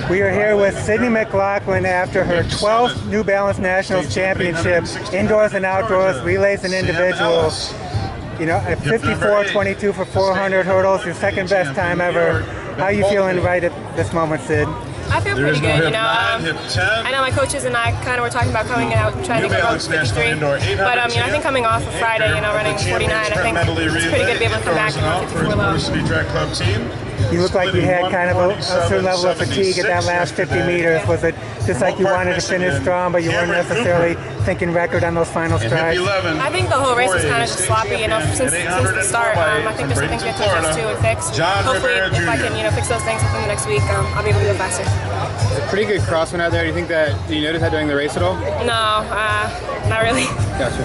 We are here with Sydney McLaughlin after her 12th New Balance Nationals Championship, indoors and outdoors, relays and individuals. You know, at 54.22 for 400 hurdles, your second best time ever. How are you feeling right at this moment, Sid? I feel pretty good, you know. I know my coaches and I kind of were talking about coming out and trying to get up to 53. But, you know, I think coming off of Friday, you know, running 49, I think it's pretty good to be able to come back and run 54 low. You look like you had kind of a certain level of fatigue at that last 50 meters. Was it just like you wanted to finish strong, but you weren't necessarily thinking record on those final strides? I think the whole race was kind of just sloppy, you know, since the start. I think there's some things we have to adjust to and fix. Hopefully, if I can, you know, fix those things within the next week, I'll be able to go faster. It's a pretty good crosswind out there. Do you think that, do you notice that during the race at all? No, not really. Gotcha.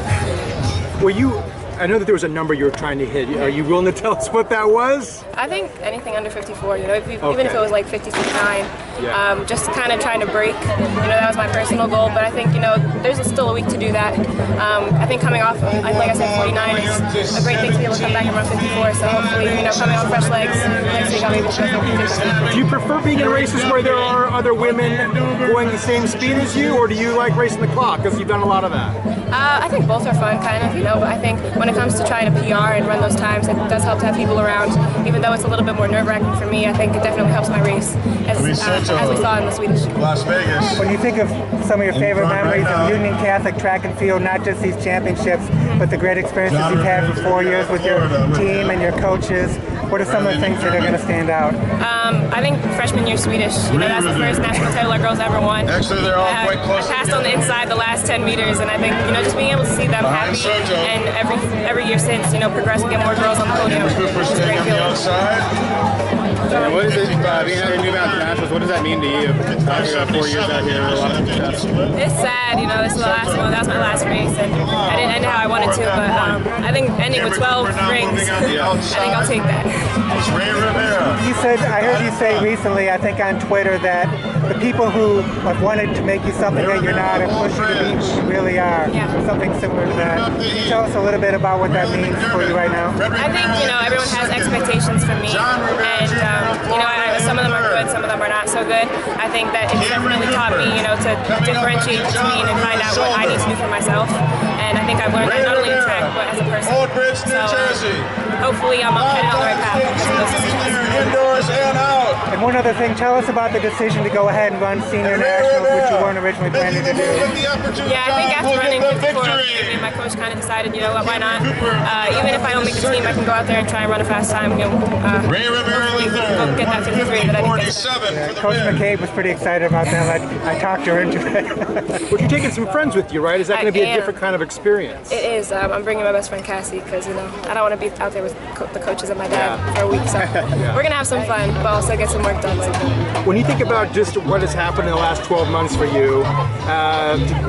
Were you, I know that there was a number you were trying to hit. Are you willing to tell us what that was? I think anything under 54, you know, even if it was like 56.9, just kind of trying to break, you know, that was my personal goal, but I think, you know, there's still a week to do that. I think coming off, like I said, 49 is a great thing to be able to come back and run 54, so hopefully, you know, coming off fresh legs, next week I'll be able to go 50. Do you prefer being in races where there are other women going the same speed as you, or do you like racing the clock, because you've done a lot of that? I think both are fun, kind of, you know, but I think when it comes to trying to PR and run those times, it does help to have people around. Even though it's a little bit more nerve-wracking for me, I think it definitely helps my race, as we saw in the Swedish. Las Vegas. When you think of some of your favorite memories of Union Catholic track and field, not just these championships, but the great experiences you've had for 4 years with your team and your coaches, what are some of the things that are going to stand out? I think freshman year Swedish, you know, that's the first national title our girls ever won. Actually, they're all quite close. I passed on the inside the last 10 meters, and I think, you know, just being able to see them happy, and every year since, you know, progress and get more girls on the podium. It's a great feeling. And what is it, being out here New Balance Nationals, what does that mean to you? After 4 years out here, a lot of success. It's sad, you know, this is the last one. That was my last race, and I didn't end how I wanted to, but I think ending with 12 rings, I think I'll take that. You said, I heard you say recently, I think on Twitter, that the people who have wanted to make you something that you're not and push you to be who you really are, something similar to that. Can you tell us a little bit about what that means for you right now? I think, you know, everyone has expectations from me, and, you know, some of them are good, some of them are not so good. I think that it's definitely taught me, you know, to differentiate between and find out what I need to do for myself. And I think I've learned that not only in track, but as a person. So hopefully I'm headed on the right path. Indoors and out. And one other thing, tell us about the decision to go ahead and run senior nationals, which you weren't originally planning to do. Yeah, I think after running 54, me and my coach kind of decided, you know what, why not? Even if I don't make the team, I can go out there and try and run a fast time. You know, hopefully go get that 53 that I think. Coach McCabe was pretty excited about that. I talked her into it. But you're taking some friends with you, right? Is that going to be a different kind of experience? It is. I'm bringing my best friend Cassie because, you know, I don't want to be out there with the coaches and my dad for a week. So we're going to have some fun, but also get some work done. So. When you think about just what has happened in the last 12 months for you,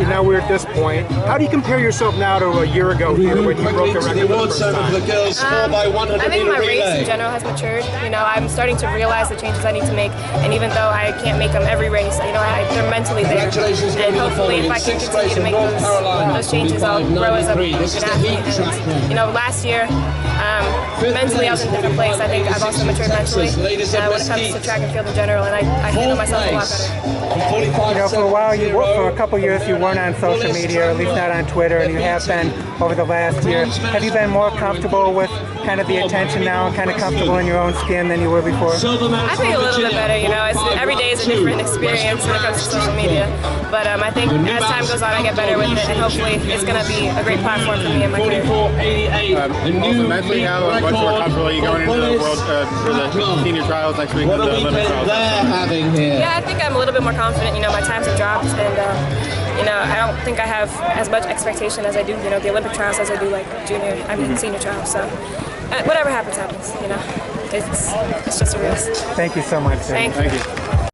now we're at this point, how do you compare yourself now to a year ago here when you broke the record for the first time? I think my race in general has matured. You know, I'm starting to realize the changes I need to make, and even though I can't make them every race, you know, they're mentally there. And hopefully, if I can continue to make those changes, I'll grow as an athlete. And, you know, last year, mentally I was in a different place. I think I've also matured mentally when it comes to track and field in general, and I handle myself a lot better. You know, for a while, for a couple years, you weren't on social media, or at least not on Twitter, and you have been over the last year. Have you been more comfortable with kind of the attention now and kind of comfortable in your own skin than you were before? I think a little bit better, you know. Every day is a different experience when it comes to social media. But I think as time goes on, I get better with it, and hopefully it's going to be a great platform for me in my career. Also mentally, how much more comfortable are you going into the world for the senior trials next week? What are we having here? Yeah, I think I'm a little bit more confident. You know, my times have dropped, and you know, I don't think I have as much expectation as I do, you know, the Olympic trials as I do like senior trials. So whatever happens, happens. You know, it's just a race. Thank you so much. Thank you.